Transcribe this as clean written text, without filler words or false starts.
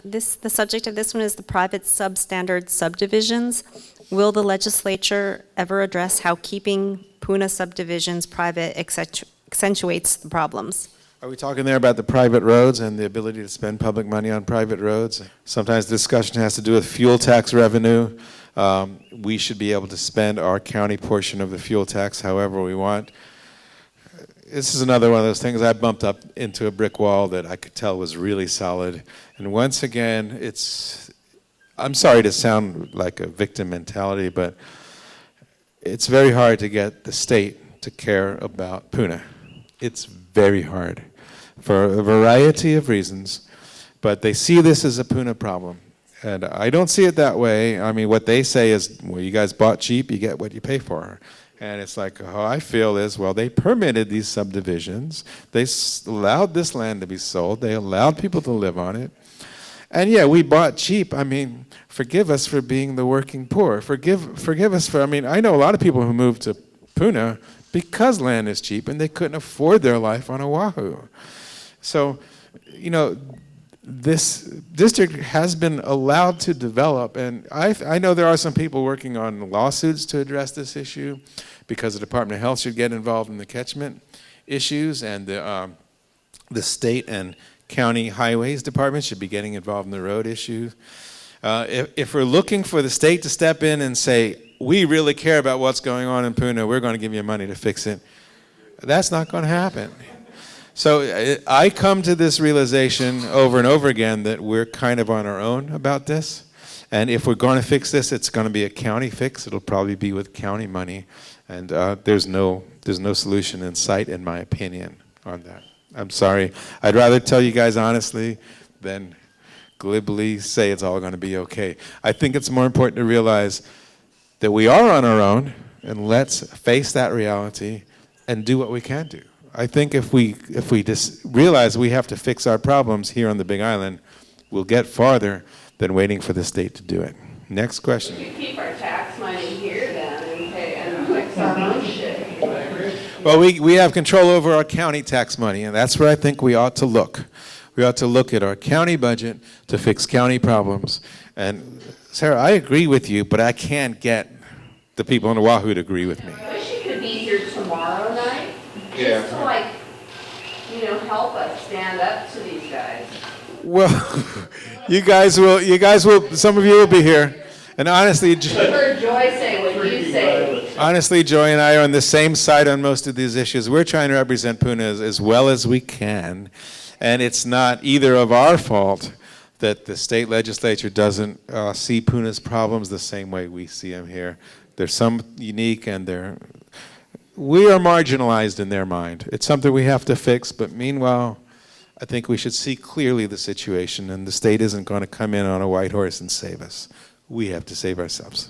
The subject of this one is the private substandard subdivisions. Will the legislature ever address how keeping PUNA subdivisions private accentuates the problems? Are we talking there about the private roads and the ability to spend public money on private roads? Sometimes discussion has to do with fuel tax revenue. We should be able to spend our county portion of the fuel tax however we want. This is another one of those things. I bumped up into a brick wall that I could tell was really solid. And once again, I'm sorry to sound like a victim mentality, but it's very hard to get the state to care about PUNA. It's very hard for a variety of reasons, but they see this as a PUNA problem. And I don't see it that way. I mean, what they say is, well, you guys bought cheap, you get what you pay for. And it's like, how I feel is, well, they permitted these subdivisions. They allowed this land to be sold. They allowed people to live on it. And yeah, we bought cheap. I mean, forgive us for being the working poor. Forgive us for, I mean, I know a lot of people who moved to PUNA because land is cheap and they couldn't afford their life on Oahu. So, you know, this district has been allowed to develop, and I know there are some people working on lawsuits to address this issue because the Department of Health should get involved in the catchment issues, and the state and county highways department should be getting involved in the road issues. If we're looking for the state to step in and say, we really care about what's going on in PUNA, we're going to give you money to fix it, that's not going to happen. So I come to this realization over and over again that we're kind of on our own about this. And if we're going to fix this, it's going to be a county fix. It'll probably be with county money. And there's no solution in sight, in my opinion, on that. I'm sorry. I'd rather tell you guys honestly than glibly say it's all going to be okay. I think it's more important to realize that we are on our own, and let's face that reality and do what we can do. I think if we just realize we have to fix our problems here on the Big Island, we'll get farther than waiting for the state to do it. Next question. We keep our tax money here then and fix our own shit. Well, we have control over our county tax money, and that's where I think we ought to look. We ought to look at our county budget to fix county problems. And Sarah, I agree with you, but I can't get the people in Oahu to agree with me. I wish you could be here tomorrow night. Yeah. Just to, like, you know, help us stand up to these guys. Well, you guys will, some of you will be here. And honestly, I've heard Joy say what you say. Honestly, Joy and I are on the same side on most of these issues. We're trying to represent PUNA as well as we can. And it's not either of our fault that the state legislature doesn't see PUNA's problems the same way we see them here. There's some unique, and we are marginalized in their mind. It's something we have to fix, but meanwhile, I think we should see clearly the situation, and the state isn't going to come in on a white horse and save us. We have to save ourselves.